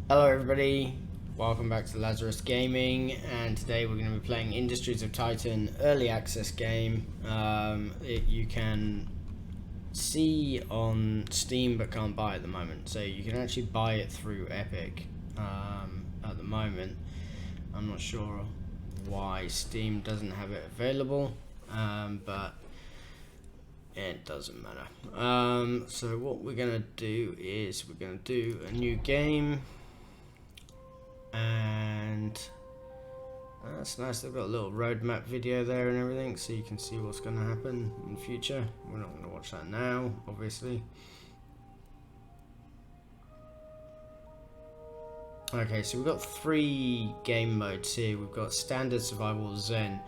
Hello everybody, welcome back to Lazarus Gaming, and today we're going to be playing Industries of Titan early access game. You can see on Steam but can't buy it at the moment, so you can actually buy it through Epic at the moment. I'm not sure why Steam doesn't have it available, but it doesn't matter. So what we're going to do is we're going to do a new game. And that's nice, they've got a little roadmap video there and everything, so you can see what's going to happen in the future. We're not going to watch that now, obviously. Okay, so we've got 3 game modes here. We've got Standard, Survival, Zen.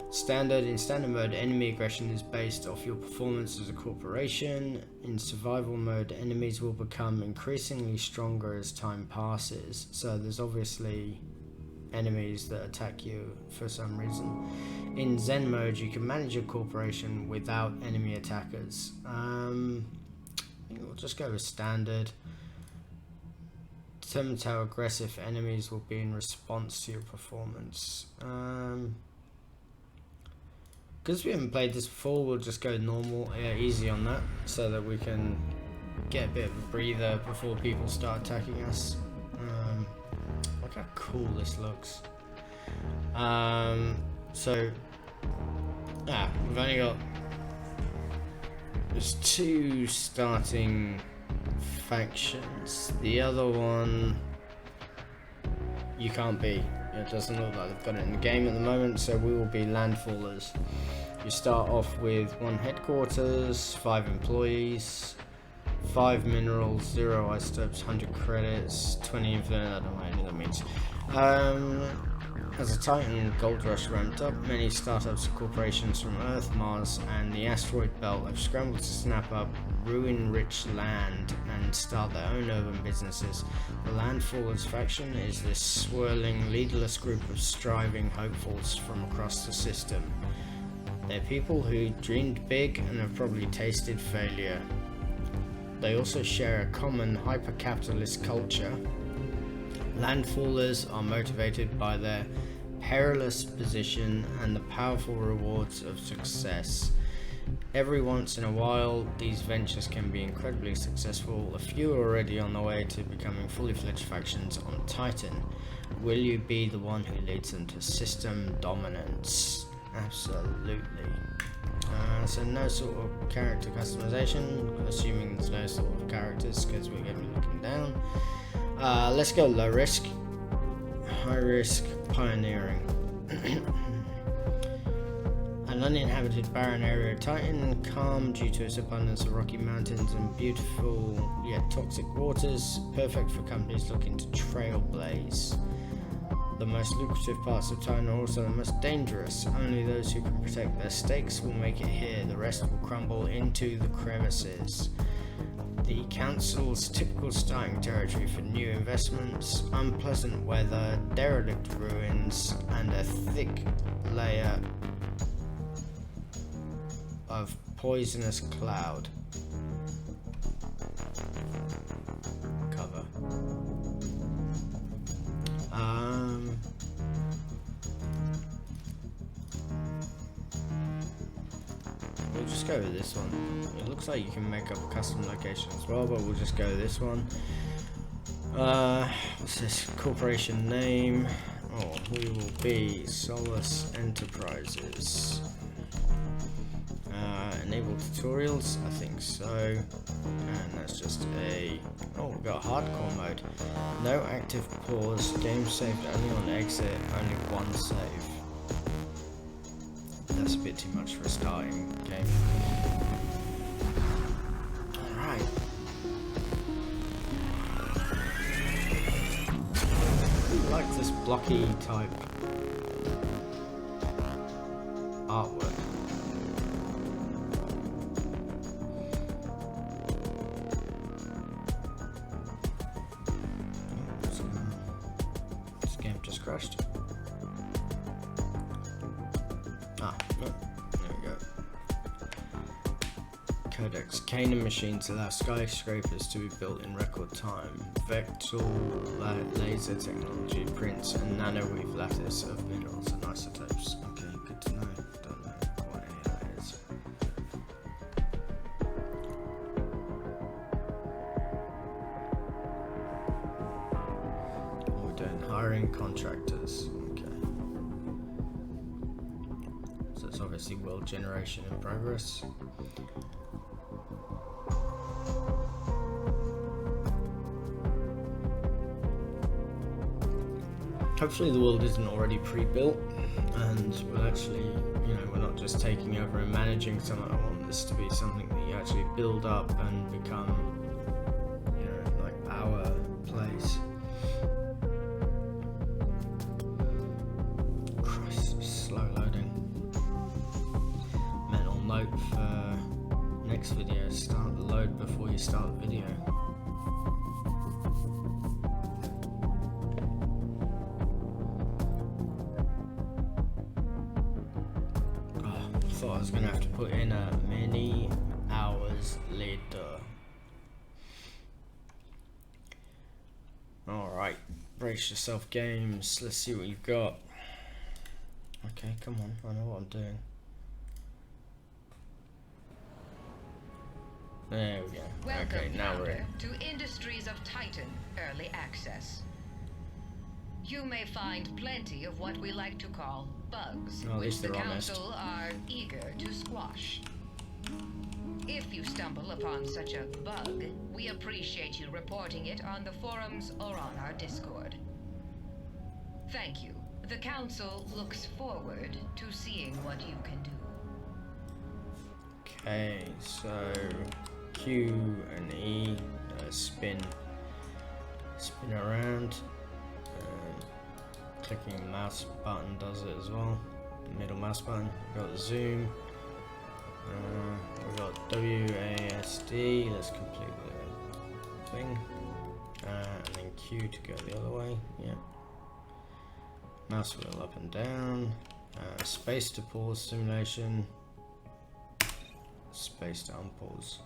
Standard, in standard mode, enemy aggression is based off your performance as a corporation. In survival mode, enemies will become increasingly stronger as time passes. So there's obviously enemies that attack you for some reason. In Zen mode, you can manage your corporation without enemy attackers. I think we'll just go with standard. Determines how aggressive enemies will be in response to your performance. Because we haven't played this before, we'll just go normal, easy on that, so that we can get a bit of a breather before people start attacking us. Look how cool this looks. We've only got there's 2 starting factions. The other one you can't be. It doesn't look like they've got it in the game at the moment, so we will be landfallers. You start off with 1 headquarters, 5 employees, 5 minerals, 0 isotopes, 100 credits, 20 infinite. I don't know what any of that means. As a Titan gold rush ramped up, many startups and corporations from Earth, Mars, and the asteroid belt have scrambled to snap up ruin-rich land and start their own urban businesses. The Landfallers faction is this swirling, leaderless group of striving hopefuls from across the system. They're people who dreamed big and have probably tasted failure. They also share a common hyper-capitalist culture. Landfallers are motivated by their perilous position and the powerful rewards of success. Every once in a while, these ventures can be incredibly successful. A few are already on the way to becoming fully fledged factions on Titan. Will you be the one who leads them to system dominance? Absolutely. So no sort of character customization, assuming there's no sort of characters because we're going to be looking down. Let's go low risk. High risk, pioneering. An uninhabited barren area of Titan, calm due to its abundance of rocky mountains and beautiful yet toxic waters, perfect for companies looking to trailblaze. The most lucrative parts of Titan are also the most dangerous. Only those who can protect their stakes will make it here. The rest will crumble into the crevices. The Council's typical starting territory for new investments, unpleasant weather, derelict ruins, and a thick layer of poisonous cloud cover. We'll just go with this one. It looks like you can make up a custom location as well, but we'll just go with this one. What's this? Corporation name. Oh, we will be Solus Enterprises. Enable tutorials, I think so. And that's just oh, we've got hardcore mode. No active pause, game saved only on exit, only 1 save. That's a bit too much for a starting game. Alright. I like this blocky type artwork. This game just crashed. No, there we go. Codex Canaan machines allow skyscrapers to be built in record time. Vector laser technology prints a nanowave lattice of minerals and isotopes. Okay, good to know. Don't know what any of that is. We're doing hiring contractors. Okay. So it's obviously world generation in progress. Hopefully the world isn't already pre-built and we'll actually, we're not just taking over and managing something. I want this to be something that you actually build up and become, like our place. Christ, slow loading. Mental note for next video, start the load before you start the video. I was going to have to put in a many hours later. Alright, brace yourself games, let's see what you've got. Okay, come on, I know what I'm doing. There we go. Welcome, okay, now we're in. To Industries of Titan Early Access. You may find plenty of what we like to call bugs, well, which the honest. Council are eager to squash. If you stumble upon such a bug, we appreciate you reporting it on the forums or on our Discord. Thank you. The Council looks forward to seeing what you can do. Okay, so Q and E, spin around. Clicking the mouse button does it as well. The middle mouse button. We've got zoom. We've got WASD. Let's complete the thing. And then Q to go the other way. Yeah. Mouse wheel up and down. Space to pause simulation. Space to unpause.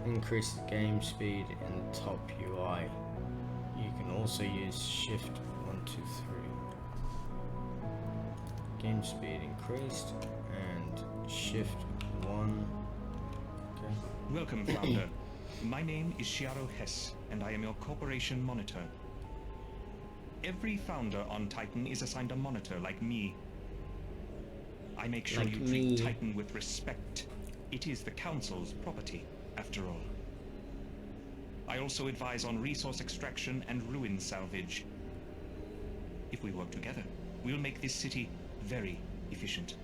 Increase the game speed in the top UI. You can also use shift 1, 2, 3. Game speed increased and shift 1. Okay. Welcome, Founder. My name is Shiaro Hess, and I am your corporation monitor. Every founder on Titan is assigned a monitor like me. I make sure you treat Titan with respect. It is the Council's property, after all. I also advise on resource extraction and ruin salvage. If we work together, we'll make this city very efficient.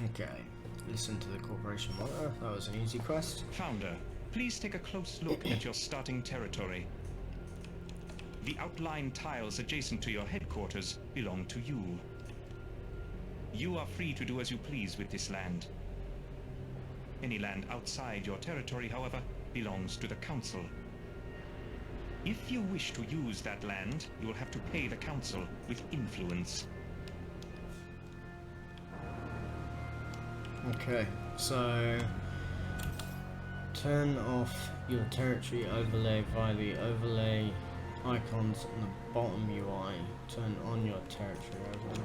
Okay, listen to the corporation monitor. That was an easy quest. Founder, please take a close look at your starting territory. The outlined tiles adjacent to your headquarters belong to you. You are free to do as you please with this land. Any land outside your territory, however, belongs to the Council. If you wish to use that land, you will have to pay the Council with influence. Okay, so turn off your territory overlay via the overlay icons on the bottom UI. Turn on your territory overlay.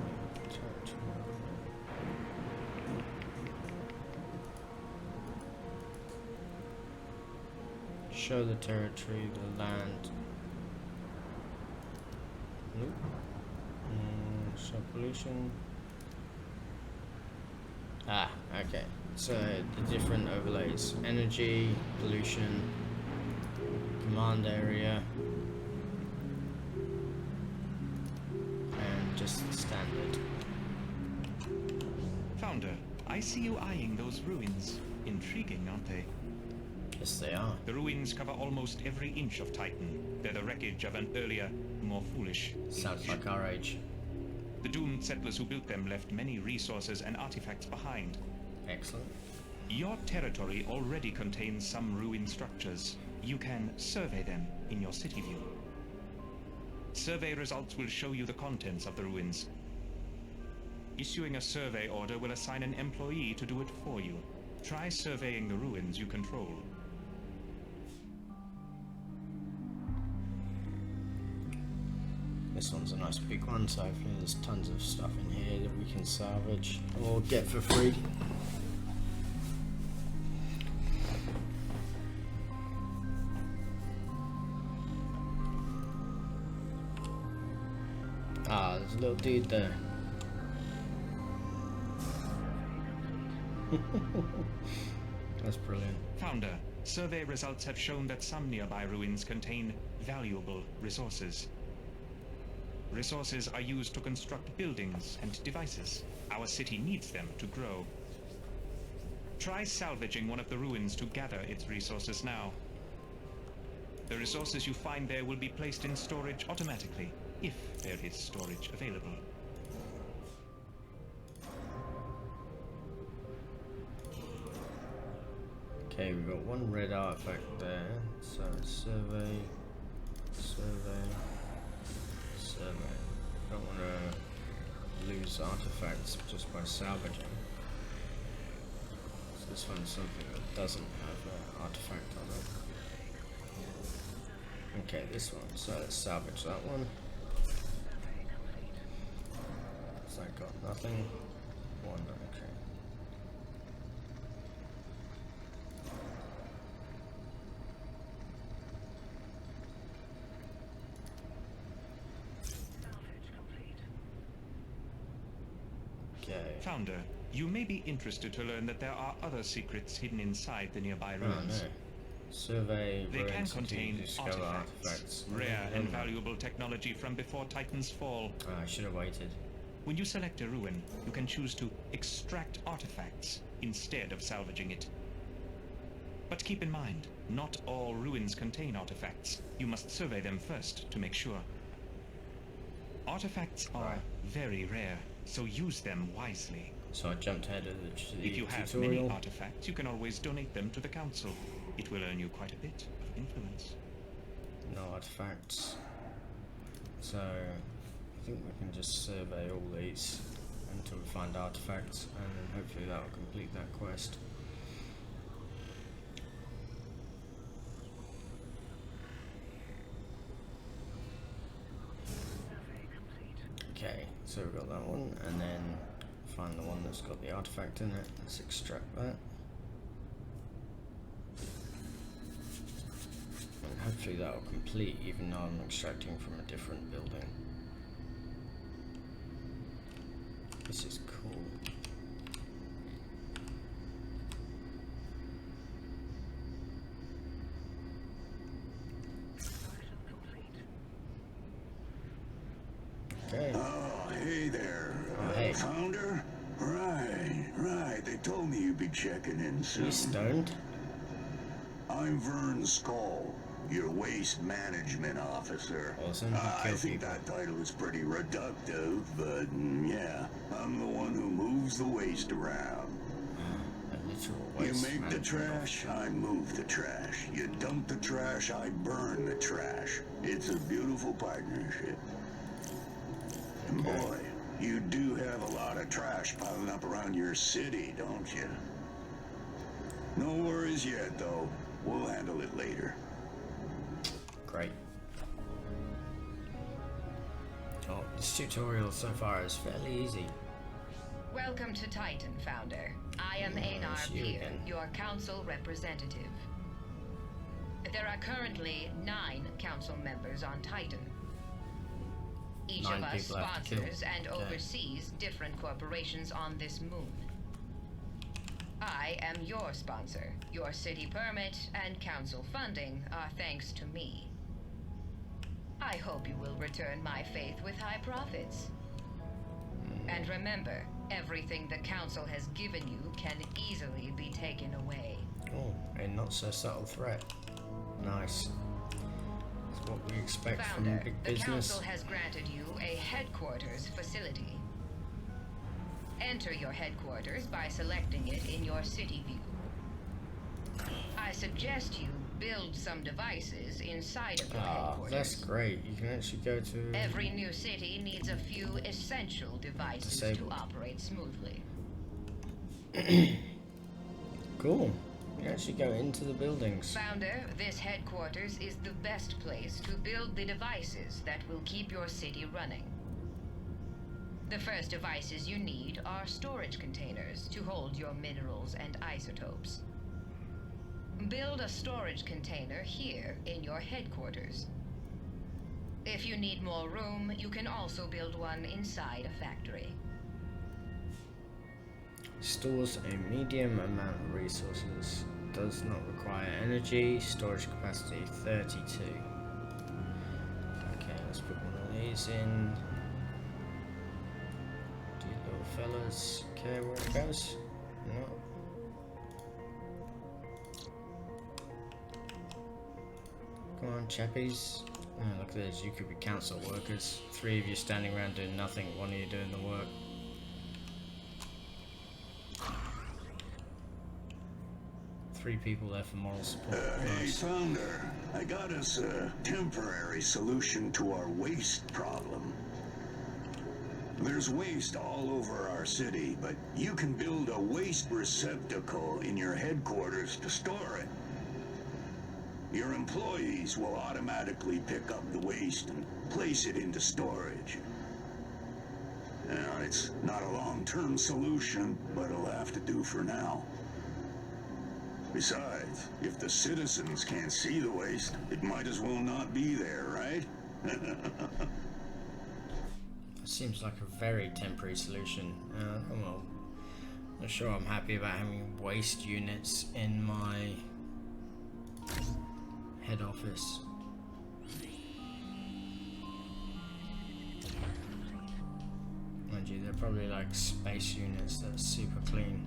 Show the territory, the land. Nope. Show pollution. Ah, okay. So the different overlays: energy, pollution, command area, and just the standard. Founder, I see you eyeing those ruins. Intriguing, aren't they? Yes, they are. The ruins cover almost every inch of Titan. They're the wreckage of an earlier, more foolish Sounds age. like our age. The doomed settlers who built them left many resources and artifacts behind. Excellent. Your territory already contains some ruined structures. You can survey them in your city view. Survey results will show you the contents of the ruins. Issuing a survey order will assign an employee to do it for you. Try surveying the ruins you control. This one's a nice big one, so hopefully there's tons of stuff in here that we can salvage or get for free. Ah, there's a little dude there. That's brilliant. Founder, survey results have shown that some nearby ruins contain valuable resources. Resources are used to construct buildings and devices. Our city needs them to grow. Try salvaging one of the ruins to gather its resources now. The resources you find there will be placed in storage automatically, if there is storage available. Okay, we've got one red artifact there, so survey. Don't want to lose artifacts just by salvaging. So this one's something that doesn't have an artifact on it. Okay, this one, so let's salvage that one. So I got nothing. One, okay. Founder, you may be interested to learn that there are other secrets hidden inside the nearby ruins. Oh, no. Survey They can ruins contain to discover artifacts. rare and valuable technology from before Titan's fall. Oh, I should have waited. When you select a ruin, you can choose to extract artifacts instead of salvaging it. But keep in mind, not all ruins contain artifacts. You must survey them first to make sure. Artifacts are very rare, so use them wisely. So I jumped ahead of the If you have tutorial. many artifacts, you can always donate them to the council. It will earn you quite a bit of influence. No artifacts. So I think we can just survey all these until we find artifacts, and then hopefully that will complete that quest. Okay, so we've got that one, and then find the one that's got the artifact in it. Let's extract that. And hopefully that will complete, even though I'm extracting from a different building. This is cool. Okay. Oh, hey there. Oh, hey. Founder? Right. They told me you'd be checking in soon. He's stoned. I'm Vern Skull, your waste management officer. Awesome. I Kill think people. that title is pretty reductive, but yeah, I'm the one who moves the waste around. A literal You waste make the management trash, I move the trash. You dump the trash, I burn the trash. It's a beautiful partnership. And boy, you do have a lot of trash piling up around your city, don't you? No worries yet, though. We'll handle it later. Great. Oh, this tutorial so far is fairly easy. Welcome to Titan, Founder. I am Einar it's you Peer, again. your council representative. There are currently 9 council members on Titan. Each 9 of us people have to kill. sponsors and Okay. oversees different corporations on this moon. I am your sponsor. Your city permit and council funding are thanks to me. I hope you will return my faith with high profits. And remember, everything the council has given you can easily be taken away. Oh, a not so subtle threat. Nice. That's what we expect Founder, from big the business. council has granted you a headquarters facility. Enter your headquarters by selecting it in your city view. I suggest you build some devices inside of your Ah, headquarters. that's great. You can actually go to... Every new city needs a few essential devices Disabled. to operate smoothly. Cool. You can actually go into the buildings. Founder, this headquarters is the best place to build the devices that will keep your city running. The first devices you need are storage containers to hold your minerals and isotopes. Build a storage container here in your headquarters. If you need more room, you can also build one inside a factory. Stores a medium amount of resources. Does not require energy. Storage capacity 32. Okay, let's put one of these in. Do you little fellas care where it goes? No. Come on, chappies. Oh, look at this. You could be council workers. 3 of you standing around doing nothing. 1 of you doing the work. Three people there for moral support. Hey, Nice. Founder, I got us a temporary solution to our waste problem. There's waste all over our city, but you can build a waste receptacle in your headquarters to store it. Your employees will automatically pick up the waste and place it into storage. Now, it's not a long-term solution, but it'll have to do for now. Besides, if the citizens can't see the waste, it might as well not be there, right? That seems like a very temporary solution. Well, not sure I'm happy about having waste units in my head office. Mind you, they're probably like space units that are super clean.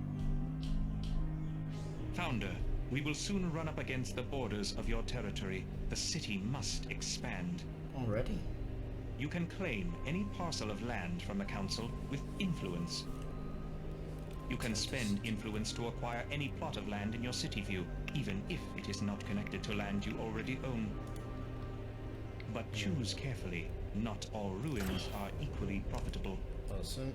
Founder, we will soon run up against the borders of your territory. The city must expand. Already? You can claim any parcel of land from the council with influence. You can spend influence to acquire any plot of land in your city view, even if it is not connected to land you already own. But choose carefully. Not all ruins are equally profitable. Awesome.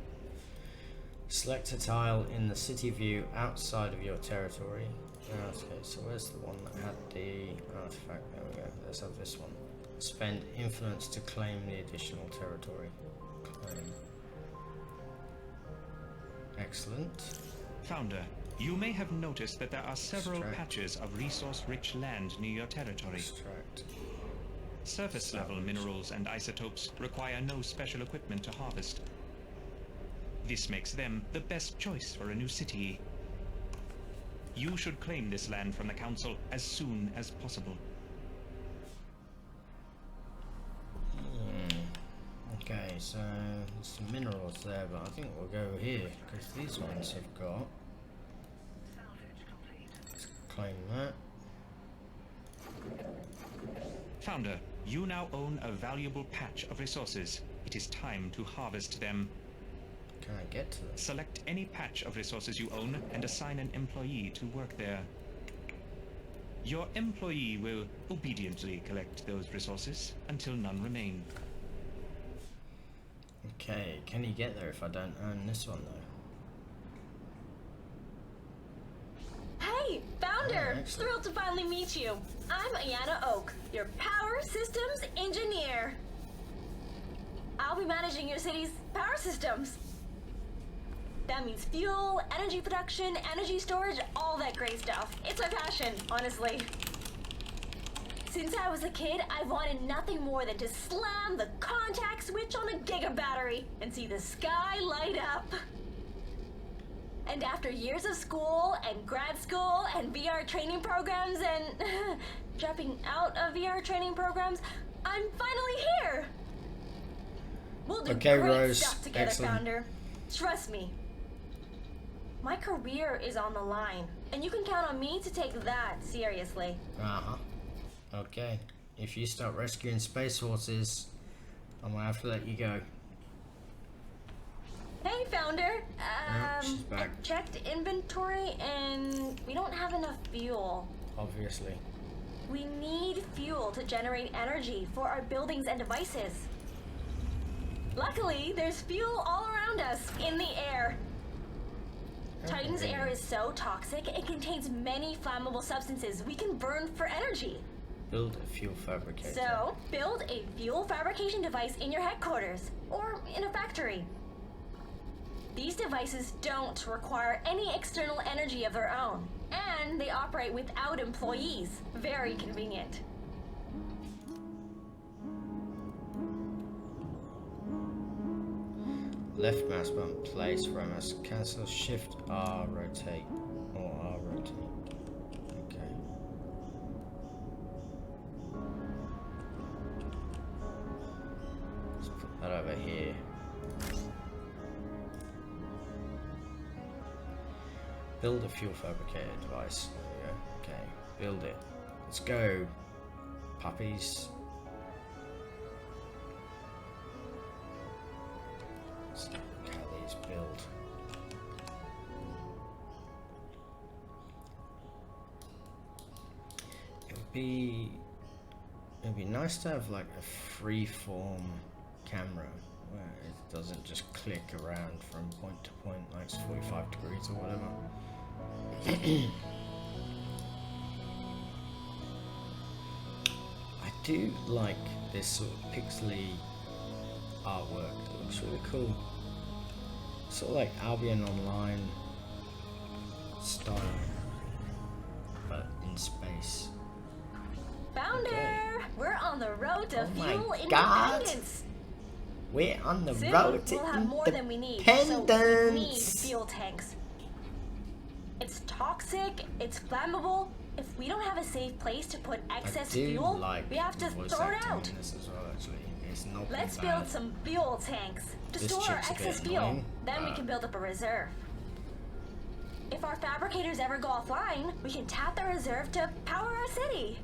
Select a tile in the city view outside of your territory. Okay, so where's the one that had the artifact? There we go. Let's have this one. Spend influence to claim the additional territory. Claim. Excellent. Founder, you may have noticed that there are several Extract. patches of resource-rich land near your territory. Extract. Surface-level Salvage. minerals and isotopes require no special equipment to harvest. This makes them the best choice for a new city. You should claim this land from the council as soon as possible. Okay, so there's some minerals there, but I think we'll go here because these ones have got. Let's claim that. Founder, you now own a valuable patch of resources. It is time to harvest them. Can I get to them? Select any patch of resources you own and assign an employee to work there. Your employee will obediently collect those resources until none remain. Okay, can he get there if I don't own this one though? Hey, Founder! Oh, excellent. Thrilled to finally meet you. I'm Ayana Oak, your power systems engineer. I'll be managing your city's power systems. That means fuel, energy production, energy storage, all that great stuff. It's my passion, honestly. Since I was a kid, I've wanted nothing more than to slam the contact switch on a giga battery and see the sky light up. And after years of school and grad school and VR training programs and dropping out of VR training programs, I'm finally here. We'll do Okay, great Rose. stuff together, Excellent. Founder. Trust me. My career is on the line, and you can count on me to take that seriously. Uh-huh. Okay. If you start rescuing space horses, I'm gonna have to let you go. Hey, Founder. she's back. I checked inventory, and we don't have enough fuel. Obviously. We need fuel to generate energy for our buildings and devices. Luckily, there's fuel all around us in the air. Titan's air is so toxic, it contains many flammable substances we can burn for energy. Build a fuel fabricator. So, build a fuel fabrication device in your headquarters, or in a factory. These devices don't require any external energy of their own, and they operate without employees. Very convenient. Left mouse button, place, right mouse, cancel, shift R, rotate, or R, rotate. Okay. Let's put that over here. Build a fuel fabricator device. There we go. Okay, build it. Let's go, puppies. Let's look how these build. It'd be nice to have like a free-form camera where it doesn't just click around from point to point like it's 45 degrees or whatever. I do like this sort of pixely artwork. It looks really cool. Sort of like Albion Online style, but in space. Founder, Okay. we're on the road to Oh my fuel God. independence. We're on the Soon, road to we'll have more than we need, so we need independence. fuel tanks. It's toxic, it's flammable. If we don't have a safe place to put excess I do fuel, like we have to the voice throw it acting out. in this as well, actually. It's not Let's bad. build some fuel tanks to This store our chick's a bit excess fuel. annoying, Then we but- can build up a reserve. If our fabricators ever go offline, we can tap the reserve to power our city.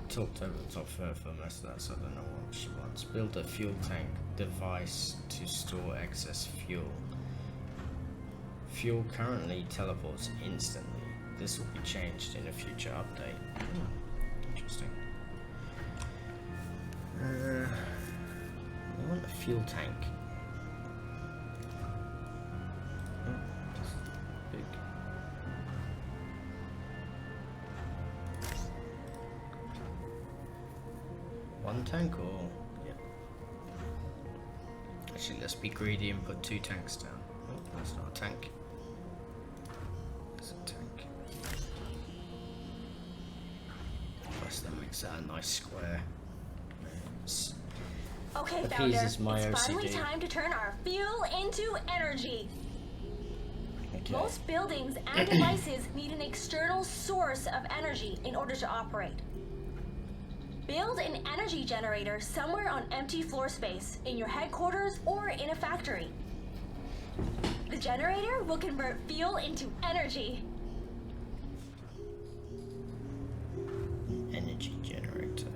Talked over the top for most of that, so I don't know what she wants. Build a fuel tank device to store excess fuel. Fuel currently teleports instantly. This will be changed in a future update. Interesting. I want a fuel tank. Oh, that's big. One tank or yeah. Actually, let's be greedy and put 2 tanks down. Oh, that's not a tank. It's a tank. Plus, that makes that a nice square. It's Okay, appeases Founder, my it's finally OCD. time to turn our fuel into energy. okay. Most buildings and devices need an external source of energy in order to operate. Build an energy generator somewhere on empty floor space, in your headquarters or in a factory. The generator will convert fuel into energy. Energy generator.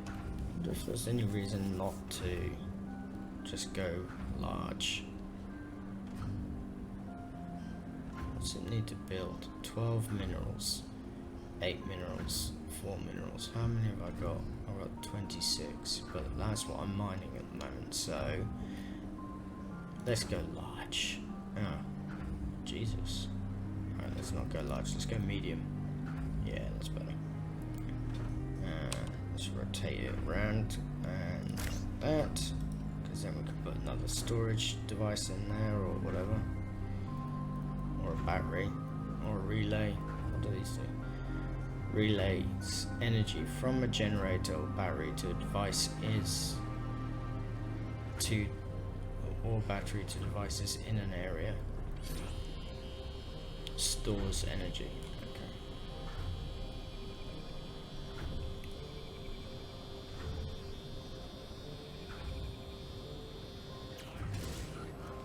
I wonder if there's any reason not to just go large. What's it need to build? 12 minerals, 8 minerals, 4 minerals. How many have I got? I've got 26, but that's what I'm mining at the moment, so let's go large. Oh, Jesus. Alright, let's not go large, let's go medium. Yeah, that's better. Let's rotate it around and that, because then we can put another storage device in there or whatever. Or a battery, or a relay. What do these do? Relays energy from a generator or battery to a device is to, or battery to devices in an area. Stores energy. Okay.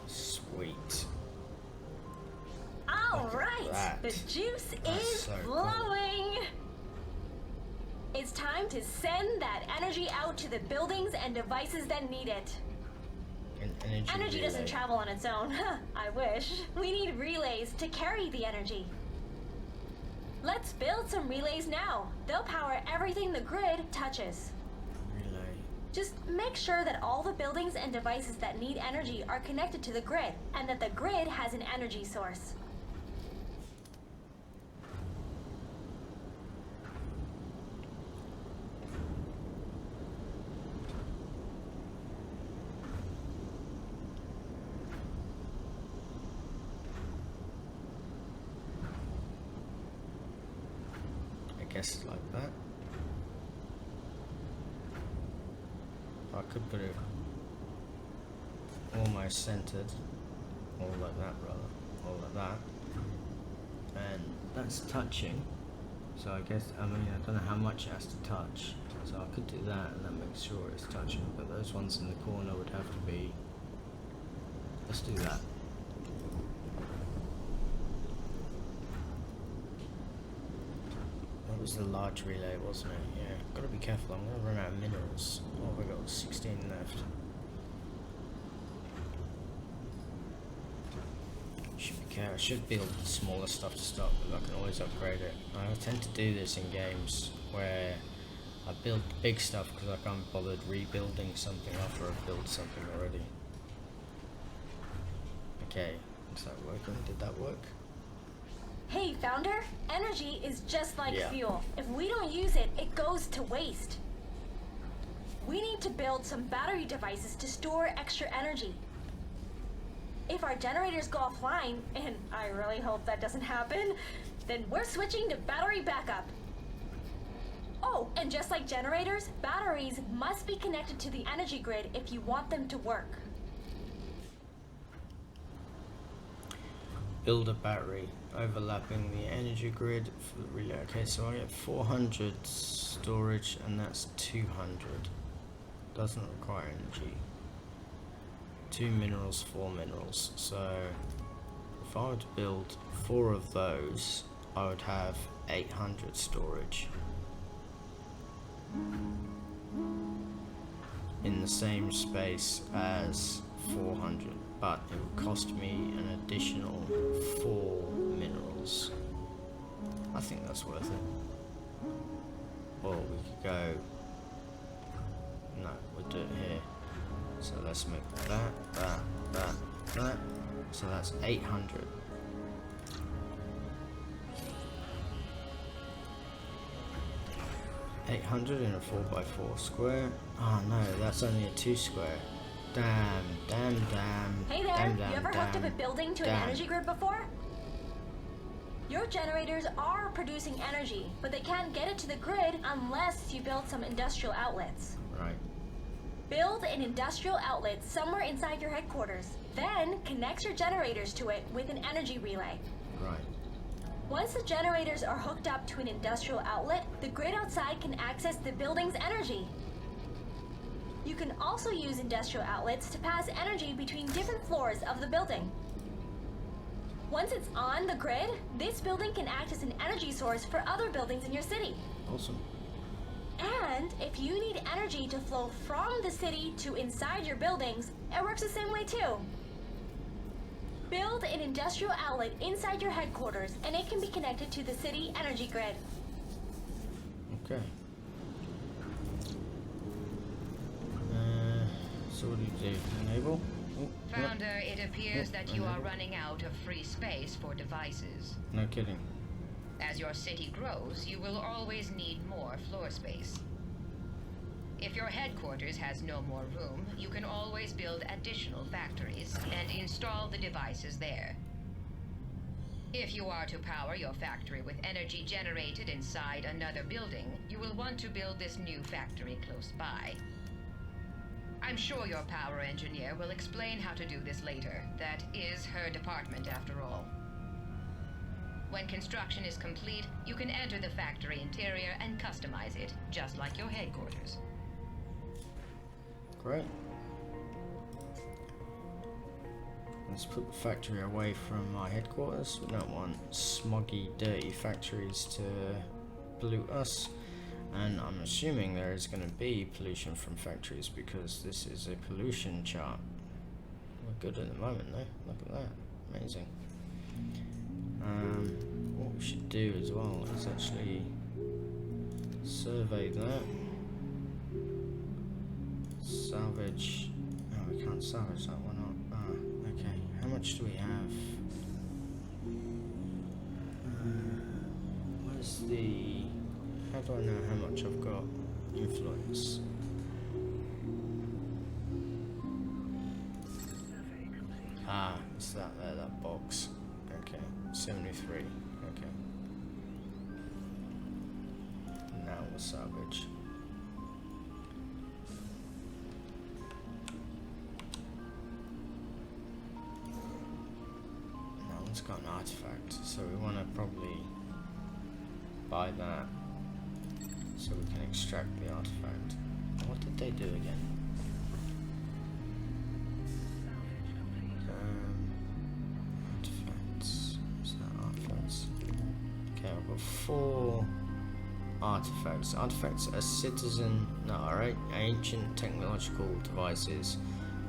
Sweet. All Look at right, that. the juice That's is so cool. flowing. It's time to send that energy out to the buildings and devices that need it. An energy Energy doesn't relay. travel on its own. I wish. We need relays to carry the energy. Let's build some relays now. They'll power everything the grid touches. Relay. Just make sure that all the buildings and devices that need energy are connected to the grid, and that the grid has an energy source. I guess like that. I could put it almost centered, all like that rather, all like that, and that's touching, so I guess, I mean, I don't know how much it has to touch, so I could do that and then make sure it's touching, but those ones in the corner would have to be, let's do that. That was the large relay, wasn't it? Yeah, gotta be careful, I'm gonna run out of minerals. Oh, we got 16 left. Should be careful. I should build smaller stuff to start with, I can always upgrade it. I tend to do this in games where I build big stuff because I can't be bothered rebuilding something after I've built something already. Okay, is that working? Did that work? Hey, Founder, energy is just like Yeah. fuel. If we don't use it, it goes to waste. We need to build some battery devices to store extra energy. If our generators go offline, and I really hope that doesn't happen, then we're switching to battery backup. Oh, and just like generators, batteries must be connected to the energy grid if you want them to work. Build a battery overlapping the energy grid for the relay. Okay, so I get 400 storage and that's 200. Doesn't require energy. 2 minerals, 4 minerals. So if I were to build 4 of those, I would have 800 storage. In the same space as 400. But it would cost me an additional 4 minerals. I think that's worth it. Or we could go, no, we'll do it here. So let's make that. So that's 800. $800 in a 4x4 square. Oh no, that's only a 2 square. Damn. Hey there, you ever hooked up a building to an energy grid before? Your generators are producing energy, but they can't get it to the grid unless you build some industrial outlets. Right. Build an industrial outlet somewhere inside your headquarters. Then connect your generators to it with an energy relay. Right. Once the generators are hooked up to an industrial outlet, the grid outside can access the building's energy. You can also use industrial outlets to pass energy between different floors of the building. Once it's on the grid, this building can act as an energy source for other buildings in your city. Awesome. And if you need energy to flow from the city to inside your buildings, it works the same way too. Build an industrial outlet inside your headquarters, and it can be connected to the city energy grid. Okay. So what do you do? Enable? Oh, Founder, it appears Yep, that you are enable. running out of free space for devices. No kidding. As your city grows, you will always need more floor space. If your headquarters has no more room, you can always build additional factories and install the devices there. If you are to power your factory with energy generated inside another building, you will want to build this new factory close by. I'm sure your power engineer will explain how to do this later. That is her department after all. When construction is complete, you can enter the factory interior and customize it, just like your headquarters. Great. Let's put the factory away from my headquarters. We don't want smoggy, dirty factories to pollute us. And I'm assuming there is going to be pollution from factories because this is a pollution chart. We're good at the moment though. Look at that. Amazing. What we should should do as well is actually survey that. Salvage. No, we can't salvage that one. Okay. How much do we have? Where's the... How do I know how much I've got influence? Ah, it's that there, that box. Okay, 73. Okay. Now we'll salvage. That one's got an artifact, so we want to probably buy that so we can extract the artifact. What did they do again? Artifacts. What's that? Artifacts. Okay, I've got 4 artifacts. Artifacts are ancient technological devices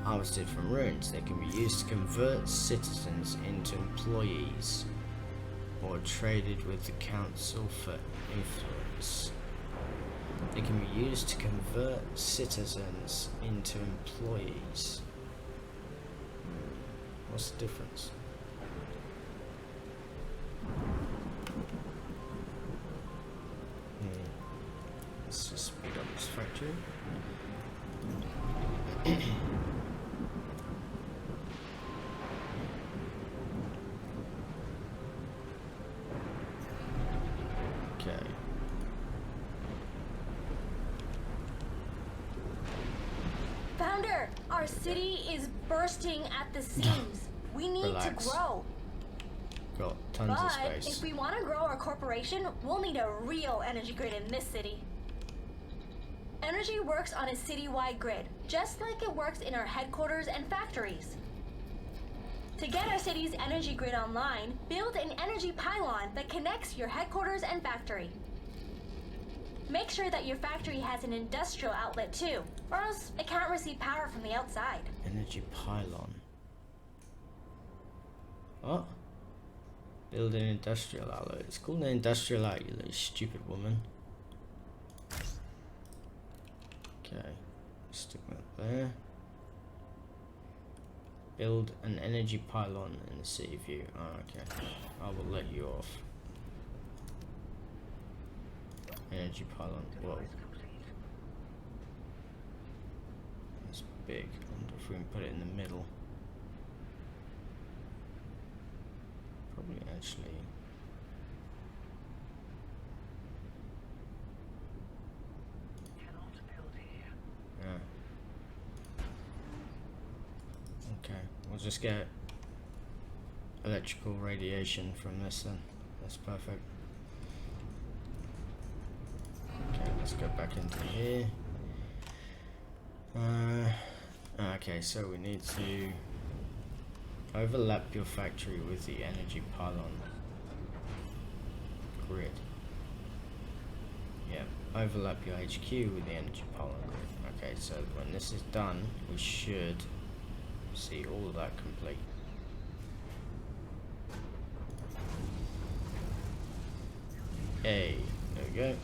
harvested from ruins. They can be used to convert citizens into employees or traded with the council for influence. They can be used to convert citizens into employees. What's the difference? Let's just speed up this factory. Okay. Founder, our city is bursting at the seams. We need Relax. to grow. Got tons of But space. if we want to grow our corporation, we'll need a real energy grid in this city. Energy works on a citywide grid, just like it works in our headquarters and factories. To get our city's energy grid online, build an energy pylon that connects your headquarters and factory. Make sure that your factory has an industrial outlet too, or else it can't receive power from the outside. Energy pylon. What? Build an industrial outlet. It's called an industrial outlet, you little stupid woman. Okay, stick that there. Build an energy pylon in the city view. Oh, okay, I will let you off. Energy pylon. Whoa. It's big. I wonder if we can put it in the middle. Probably actually. Yeah. Okay, we'll just get electrical radiation from this then. That's perfect. Okay, let's go back into here. Okay, so we need to overlap your factory with the energy pylon grid. Yeah, overlap your HQ with the energy pylon grid. Okay, so when this is done, we should see all of that complete. Hey, there we go.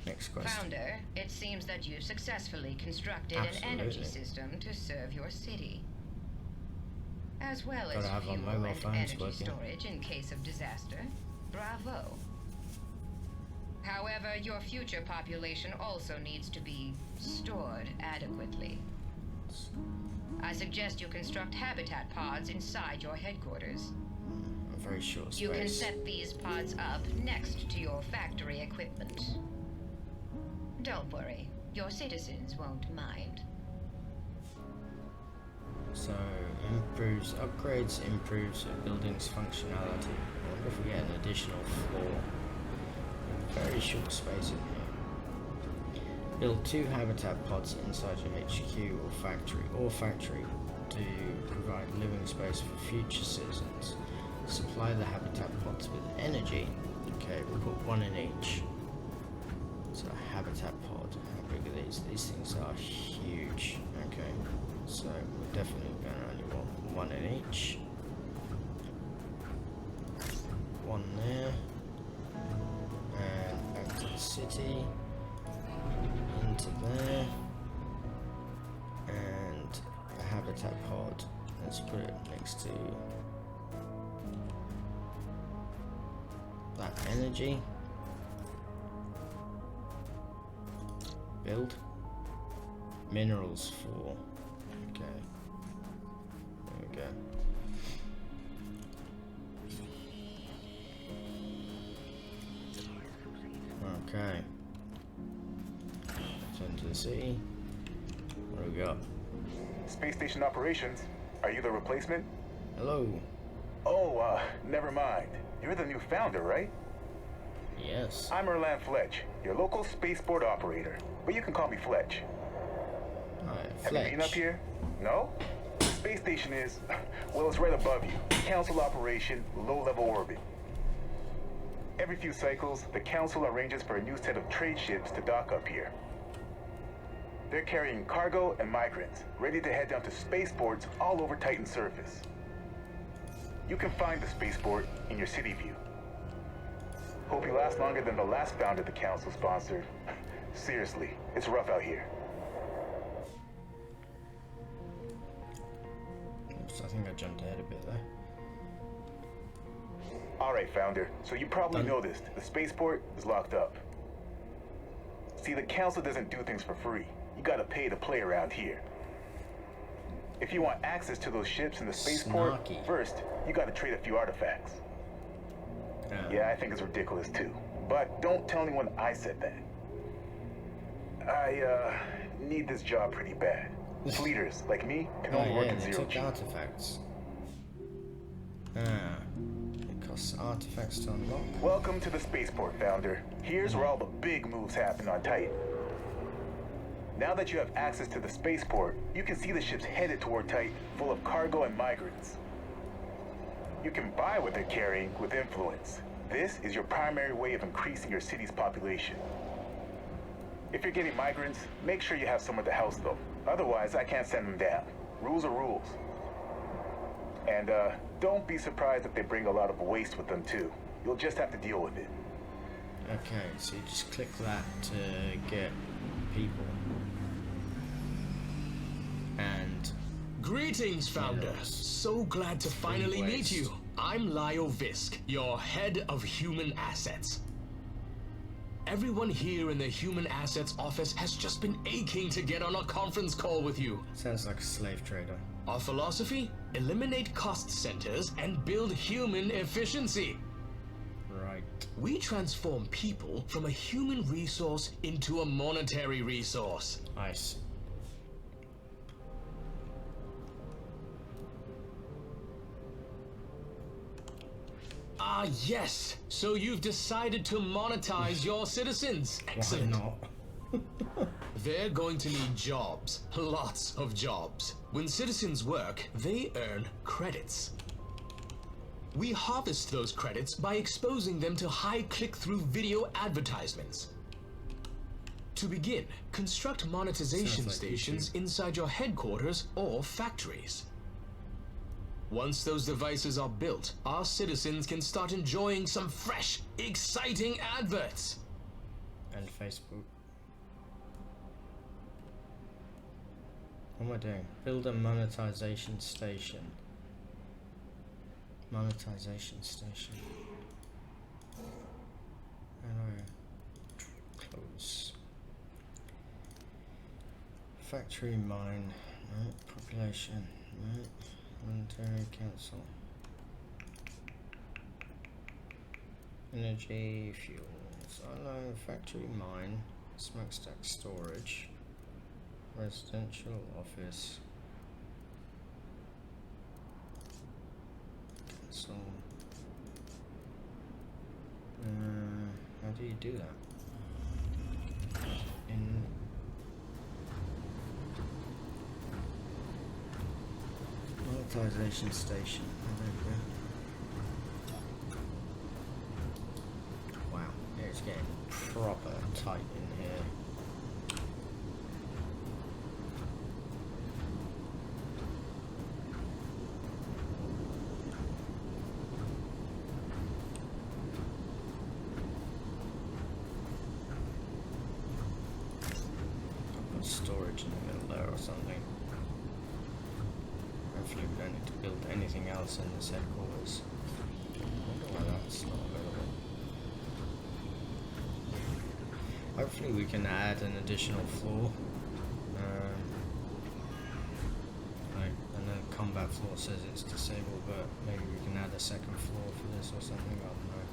Next question. Founder, it seems that you've successfully constructed an energy system to serve your city, as well as Gotta have our fuel mobile and phones energy working. storage in case of disaster. Bravo. However, your future population also needs to be stored adequately. I suggest you construct habitat pods inside your headquarters. A very short space. You can set these pods up next to your factory equipment. Don't worry, your citizens won't mind. So, upgrades improves a building's functionality. I wonder if we get an additional floor. Very short space in here. Build 2 habitat pods inside your HQ or factory to provide living space for future citizens. Supply the habitat pods with energy. Okay, we'll put 1 in each. So a habitat pod. How big are these? These things are huge. Okay, so we're definitely going to only want 1 in each. one there. And back to the city. Into there. And a habitat pod. Let's put it next to that energy. Build. Minerals for. Okay. There we go. Okay. Turn to the city. What do we got? Space station operations. Are you the replacement? Hello. Oh, never mind. You're the new founder, right? Yes. I'm Erlan Fletch, your local spaceport operator. But you can call me Fletch. Alright, Have you been up Fletch. here? No? The space station is, well, it's right above you. Council operation, low-level orbit. Every few cycles, the Council arranges for a new set of trade ships to dock up here. They're carrying cargo and migrants, ready to head down to spaceports all over Titan's surface. You can find the spaceport in your city view. Hope you last longer than the last founder the Council sponsored. Seriously, it's rough out here. Oops, I think I jumped ahead a bit there. Alright, Founder, so you probably Done. noticed the spaceport is locked up. See, the Council doesn't do things for free. You gotta pay to play around here. If you want access to those ships in the spaceport, Snarky. first, you gotta trade a few artifacts. Yeah, I think it's ridiculous too. But don't tell anyone I said that. I, need this job pretty bad. Fleeters, like me, can Oh only work yeah, in they zero took G. artifacts. Ah. It costs artifacts to unlock. Welcome to the spaceport, Founder. Here's where all the big moves happen on Titan. Now that you have access to the spaceport, you can see the ships headed toward Titan, full of cargo and migrants. You can buy what they're carrying with influence. This is your primary way of increasing your city's population. If you're getting migrants, make sure you have somewhere to house them. Otherwise, I can't send them down. Rules are rules. And, don't be surprised if they bring a lot of waste with them, too. You'll just have to deal with it. Okay, so you just click that to get people. And Greetings, Founder. Yes. So glad to finally meet waste. you. I'm Lyo Visk, your head of human assets. Everyone here in the human assets office has just been aching to get on a conference call with you. sounds like a slave trader. Our philosophy? Eliminate cost centers and build human efficiency. Right. We transform people from a human resource into a monetary resource. Nice. Ah, yes. So you've decided to monetize your citizens. Why Excellent. not? They're going to need jobs. Lots of jobs. When citizens work, they earn credits. We harvest those credits by exposing them to high click-through video advertisements. To begin, construct monetization Sounds like stations YouTube. inside your headquarters or factories. Once those devices are built, our citizens can start enjoying some fresh, exciting adverts. And Facebook. What am I doing? Build a monetization station. Monetization station. How do I close? Factory mine. Right. Population. Right. Monetary council. Energy, fuel. Silo, factory mine. Smokestack storage. Residential office. Cancel. How do you do that? In monetization station. Oh, there we go. Wow, it's getting proper tight in here. something. Hopefully we don't need to build anything else in this headquarters. I wonder why that's not available. Hopefully we can add an additional floor. And the combat floor says it's disabled, but maybe we can add a second floor for this or something, I don't know.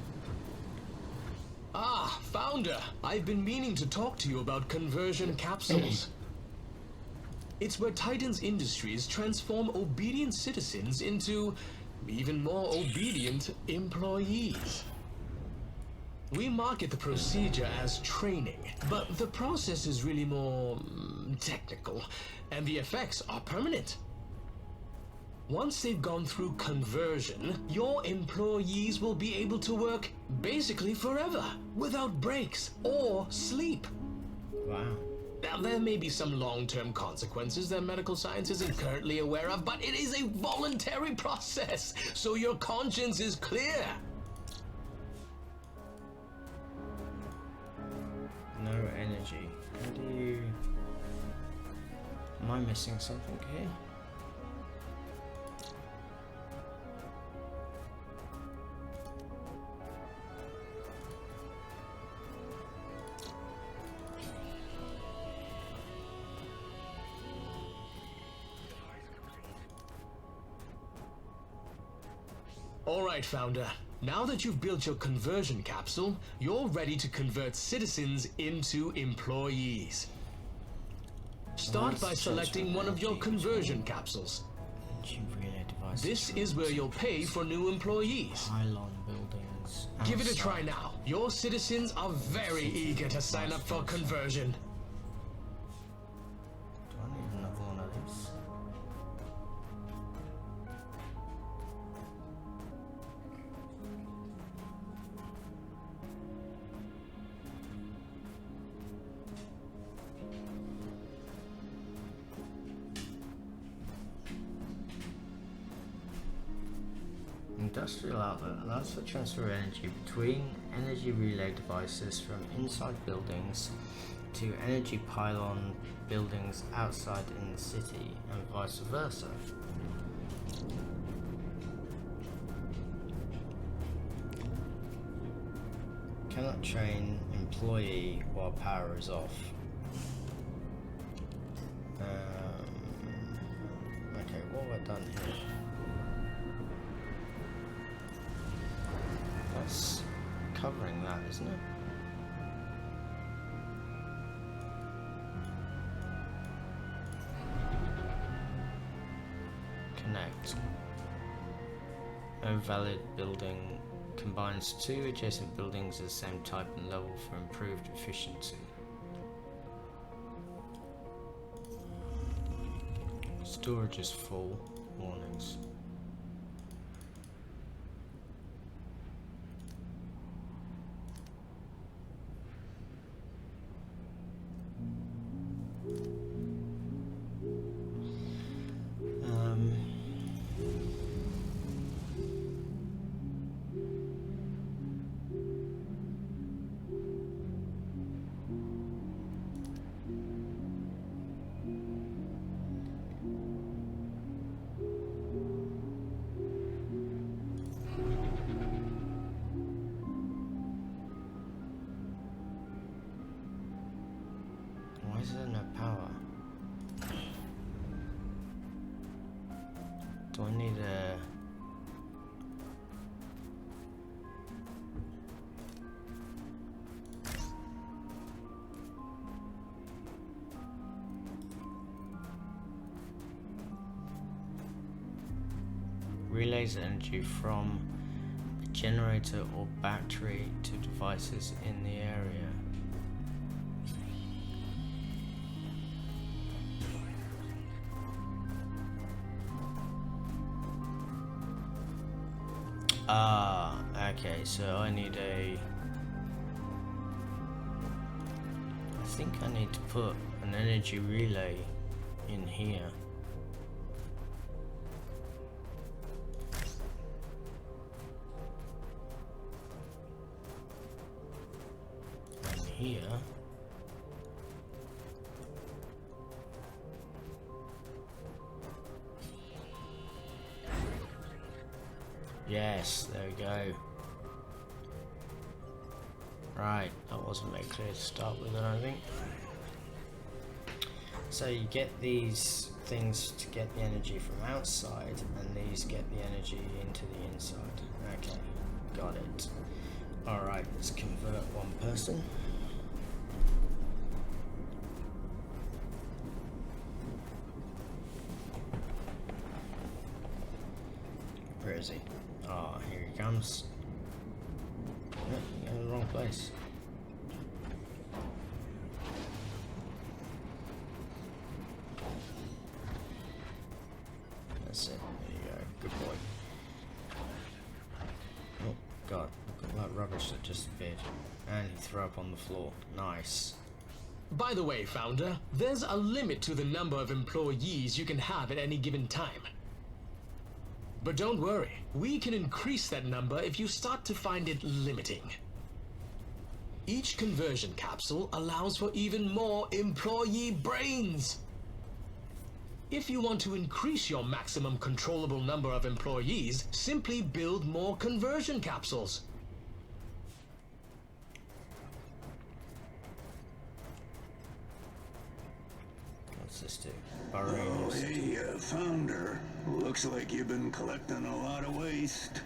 Ah, Founder! I've been meaning to talk to you about conversion capsules. It's where Titan's Industries transform obedient citizens into even more obedient employees. We market the procedure as training, but the process is really more technical, and the effects are permanent. Once they've gone through conversion, your employees will be able to work basically forever, without breaks or sleep. Wow. Now, there may be some long-term consequences that medical science isn't currently aware of, but it is a voluntary process, so your conscience is clear. No energy. How do you... Am I missing something here? Alright, Founder. Now that you've built your conversion capsule, you're ready to convert citizens into employees. Start by selecting one of your conversion capsules. This is where you'll pay for new employees. Pylon buildings. Give it a try now. Your citizens are very eager to sign up for conversion. Do I need another one of these? Industrial outlet allows for transfer of energy between energy relay devices from inside buildings to energy pylon buildings outside in the city and vice versa. Cannot train employee while power is off. Okay, what have I done here? That's covering that, isn't it? Connect. No valid building combines two adjacent buildings of the same type and level for improved efficiency. Storage is full. Warnings. Why is there no power? Do I need a... Relays energy from a generator or battery to devices in the area. Ah, okay, so I need a... I think I need to put an energy relay in here. And here. Yes, there we go. Right, that wasn't made clear to start with, I don't think. So you get these things to get the energy from outside, and these get the energy into the inside. Okay, got it. Alright, let's convert one person. Where is he? Ah, here he comes. Oh, you're in the wrong place. That's it. There you go. Good boy. Oh, God. Look at that rubbish that just appeared. And he threw up on the floor. Nice. By the way, Founder, there's a limit to the number of employees you can have at any given time. But don't worry, we can increase that number if you start to find it limiting. Each conversion capsule allows for even more employee brains. If you want to increase your maximum controllable number of employees, simply build more conversion capsules. What's this do? Oh, hey, Founder. Looks like you've been collecting a lot of waste.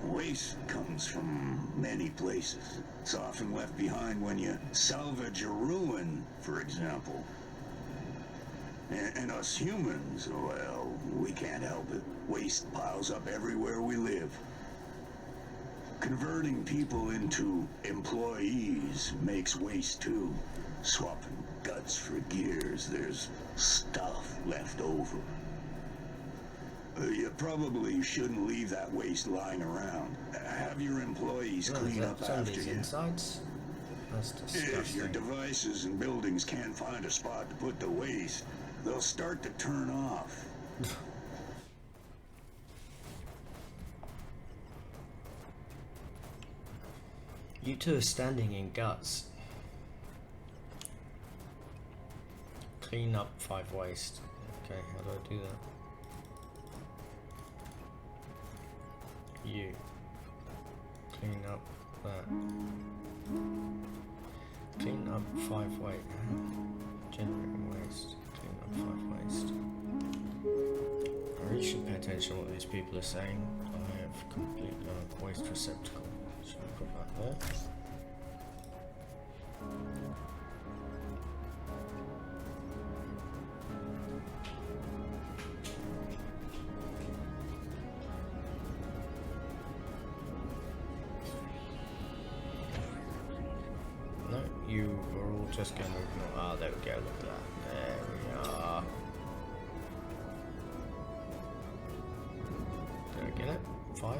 Waste comes from many places. It's often left behind when you salvage a ruin, for example. And us humans, well, we can't help it. Waste piles up everywhere we live. Converting people into employees makes waste too. Swapping guts for gears, there's stuff left over. You probably shouldn't leave that waste lying around. Have your employees clean up after you. Insides? That's disgusting. If your devices and buildings can't find a spot to put the waste, they'll start to turn off. You two are standing in guts. Clean up 5 waste. Okay, how do I do that? You. Clean up that. Clean up 5 waste. Generating waste. Clean up 5 waste. I really should pay attention to what these people are saying. I have complete waste receptacle. Should I put that there? No, you are all just going to ignore. Ah, there we go. Look at that. There we are. Did I get it? 5?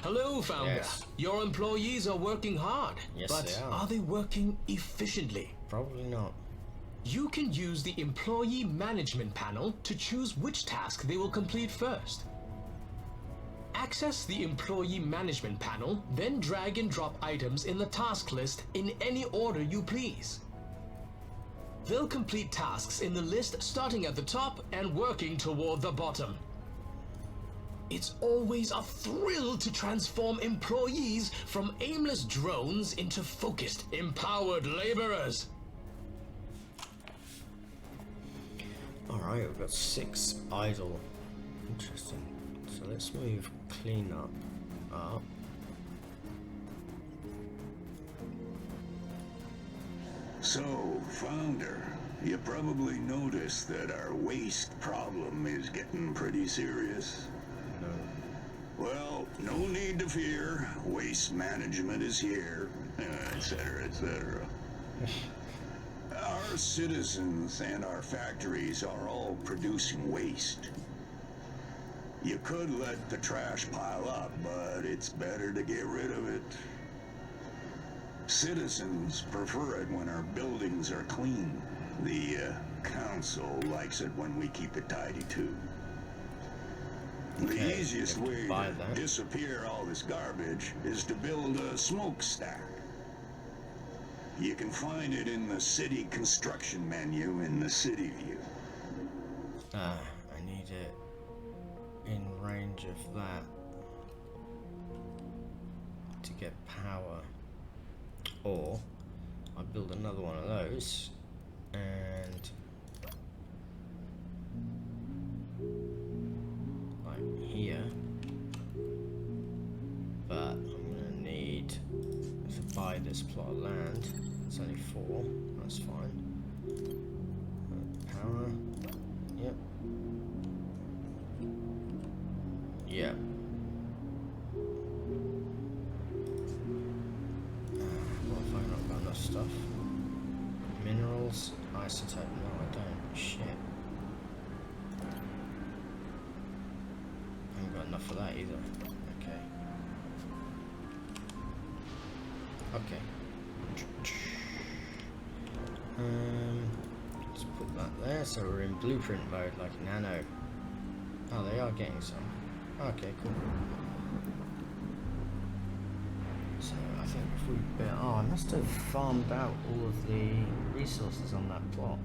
Hello, Founder. Yes. Your employees are working hard. Yes, but they are. Are they working efficiently? Probably not. You can use the Employee Management panel to choose which task they will complete first. Access the Employee Management panel, then drag and drop items in the task list in any order you please. They'll complete tasks in the list starting at the top and working toward the bottom. It's always a thrill to transform employees from aimless drones into focused, empowered laborers. Alright, we've got 6 idle. Interesting. So let's move cleanup up. So, Founder, you probably noticed that our waste problem is getting pretty serious. No. Well, no need to fear. Waste management is here, etc., etc. Our citizens and our factories are all producing waste. You could let the trash pile up, but it's better to get rid of it. Citizens prefer it when our buildings are clean. The council likes it when we keep it tidy too. The easiest way to disappear all this garbage is to build a smokestack. You can find it in the city construction menu in the city view. I need it of that to get power, or I build another one of those and like here, but I'm gonna need to buy this plot of land. It's only 4, that's fine. Power, yep. Yep. What if I not got enough stuff? Minerals, isotope, no I don't, shit. I haven't got enough of that either. Okay. Okay. Let's put that there, so we're in blueprint mode like nano. Oh, they are getting some. Okay, cool. So I think if we build, oh, I must have farmed out all of the resources on that plot.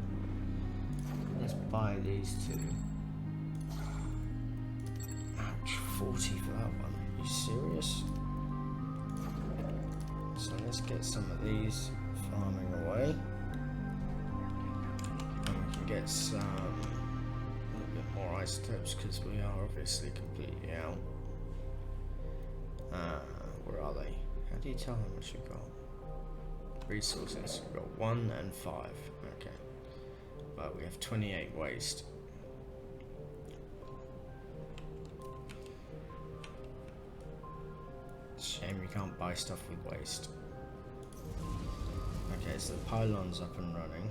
Let's buy these 2. Ouch, 40 for that one. Are you serious? So let's get some of these farming away. And we can get some a little bit more isotopes because we are obviously completely out. Where are they? How do you tell how much you've got? Resources. We've got 1 and 5. Okay. But we have 28 waste. Shame you can't buy stuff with waste. Okay, so the pylon's up and running.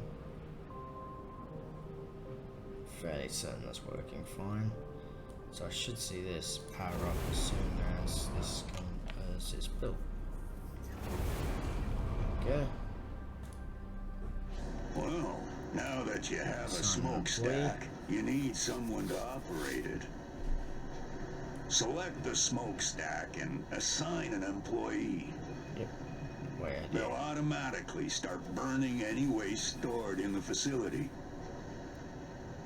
Fairly certain that's working fine. So I should see this power up as soon as this is built. Okay. Well, now that you have a smokestack, you need someone to operate it. Select the smokestack and assign an employee. Yep. Where? They'll automatically start burning any waste stored in the facility.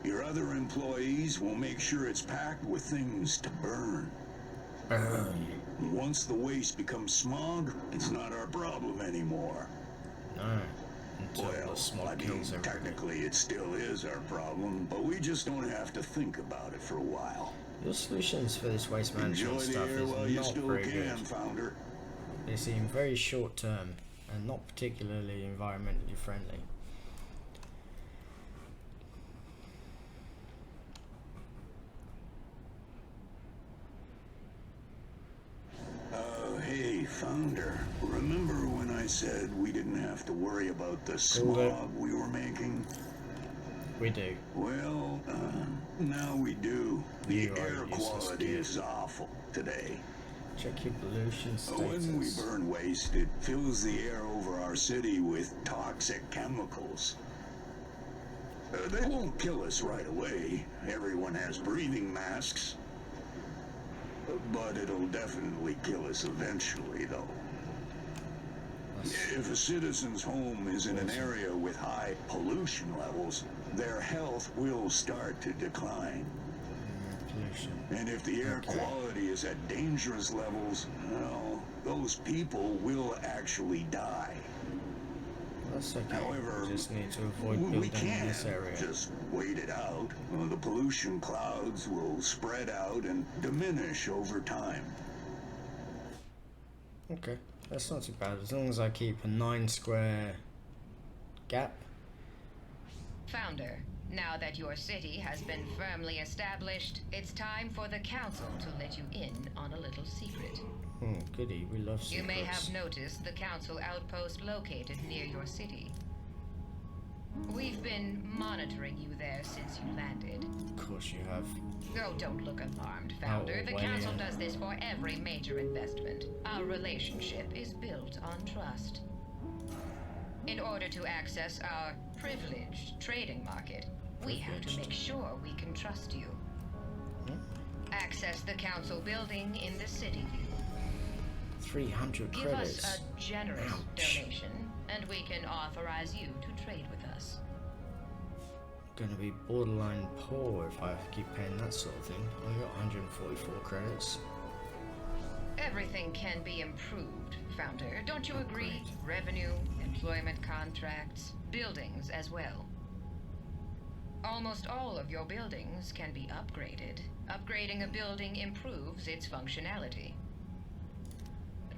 Your other employees will make sure it's packed with things to burn. Burn. Once the waste becomes smog, it's not our problem anymore. No. Until Well, the smog I mean, kills everything. technically it still is our problem, but we just don't have to think about it for a while. Your solutions for this waste Enjoy management the stuff air while you is not still very can, good. Founder. They seem very short term and not particularly environmentally friendly. Hey, Founder. Remember when I said we didn't have to worry about the smog we were making? We do. Well, now we do. The You are air useless quality kid. is awful today. Check your pollution status. When we burn waste, it fills the air over our city with toxic chemicals. They won't kill us right away. Everyone has breathing masks. But it'll definitely kill us eventually, though. If a citizen's home is in an area with high pollution levels, their health will start to decline. Pollution. And if the air quality is at dangerous levels, well, those people will actually die. That's okay. However, We just need to avoid we building in can't this area. just wait it out. The pollution clouds will spread out and diminish over time. Okay, that's not too bad. As long as I keep a 9 square gap. Founder, now that your city has been firmly established, it's time for the council to let you in on a little secret. Oh, goody, we love secrets. You may have noticed the council outpost located near your city. We've been monitoring you there since you landed. Of course you have. Oh, don't look alarmed, Founder. The well, council yeah. does this for every major investment. Our relationship is built on trust. In order to access our privileged trading market, we have to make sure we can trust you. Access the council building in the city. 300 Give credits. us a generous Ouch. donation, and we can authorize you to trade with us. gonna be borderline poor if I have to keep paying that sort of thing. I got 144 credits. Everything can be improved, Founder. Don't you agree? Great. Revenue, employment contracts, buildings as well. Almost all of your buildings can be upgraded. Upgrading a building improves its functionality.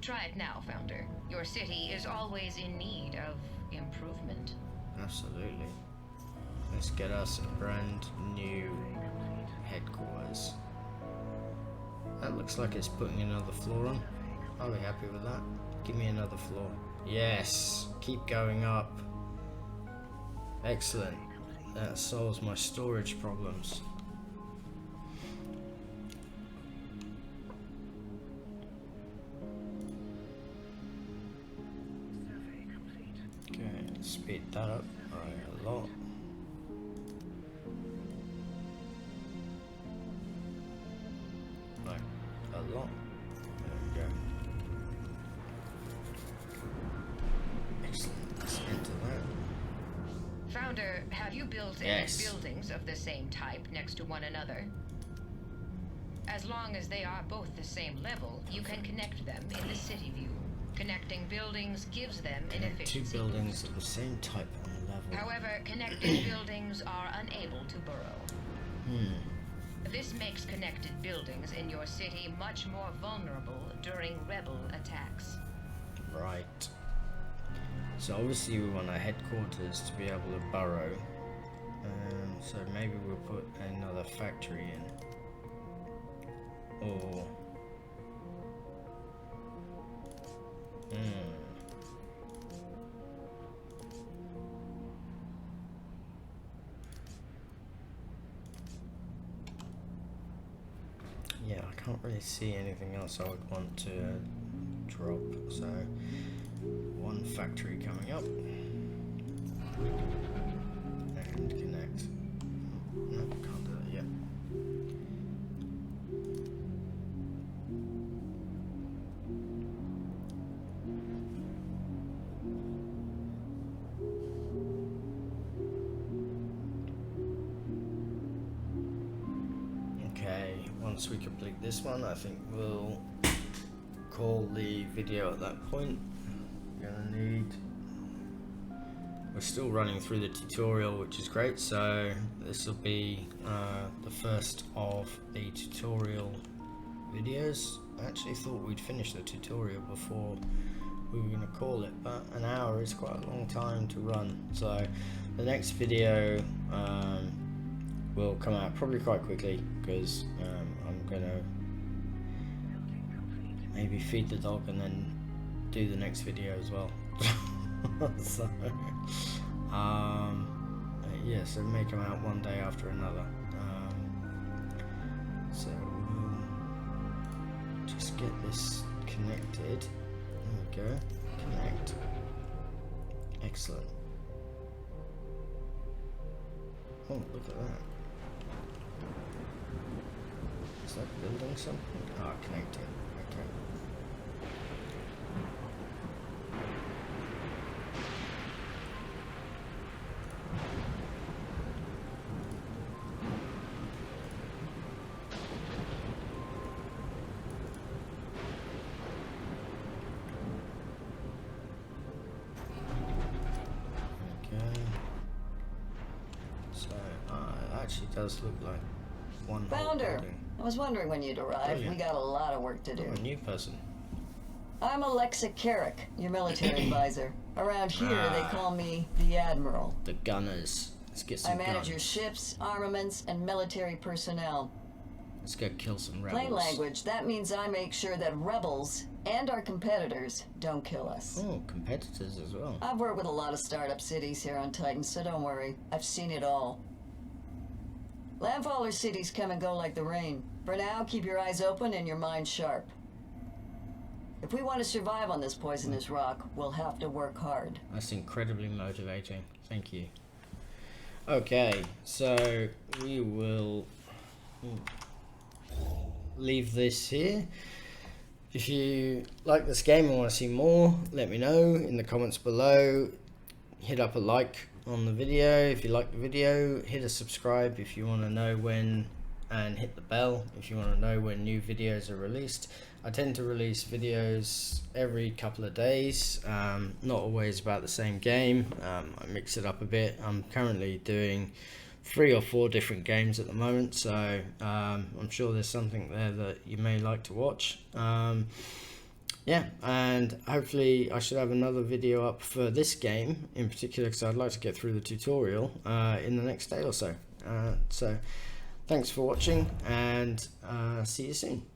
Try it now, Founder. Your city is always in need of improvement. Absolutely. Let's get us a brand new headquarters. That looks like it's putting another floor on. I'll be happy with that. Give me another floor. Yes! Keep going up. Excellent. That solves my storage problems. Okay, let's speed that up a lot. Like a lot. There we go. Excellent. Let's enter that. Founder, have you built Yes. any buildings of the same type next to one another? As long as they are both the same level, you can connect them in the city view. Connecting buildings gives them an Connect two efficiency buildings boost. of the same type on the level. However, connected buildings are unable to burrow. This makes connected buildings in your city much more vulnerable during rebel attacks. Right. So obviously we want our headquarters to be able to burrow. So maybe we'll put another factory in. Or... Yeah, I can't really see anything else I would want to drop, so one factory coming up and connect. No, can't do that yet. Okay, once we complete this one, I think we'll call the video at that point. We're still running through the tutorial, which is great, so this will be the first of the tutorial videos. I actually thought we'd finish the tutorial before we were going to call it, but an hour is quite a long time to run, so the next video will come out probably quite quickly, because I'm going to maybe feed the dog and then do the next video as well. So yeah, so it may come out one day after another. So we'll just get this connected. There we go. Connect. Excellent. Oh, look at that. Is that building something? Ah, connecting. Okay. Actually does look like one whole Founder, building. I was wondering when you'd arrive. Brilliant. We got a lot of work to do. Oh, a new person. I'm Alexa Carrick, your military advisor. Around here, they call me the Admiral. The gunners. Let's get some I manage guns. your ships, armaments, and military personnel. Let's go kill some rebels. Plain language, that means I make sure that rebels and our competitors don't kill us. Oh, competitors as well. I've worked with a lot of startup cities here on Titan, so don't worry. I've seen it all. Landfaller cities come and go like the rain. For now, keep your eyes open and your mind sharp. If we want to survive on this poisonous rock, we'll have to work hard. That's incredibly motivating. Thank you. Okay, so we will leave this here. If you like this game and want to see more, let me know in the comments below. Hit up a like on the video. If you like the video, hit a subscribe if you want to know when, and hit the bell if you want to know when new videos are released. I tend to release videos every couple of days, not always about the same game. I mix it up a bit. I'm currently doing 3 or 4 different games at the moment, so I'm sure there's something there that you may like to watch. Yeah, and hopefully I should have another video up for this game in particular, because I'd like to get through the tutorial in the next day or so. So thanks for watching, and see you soon.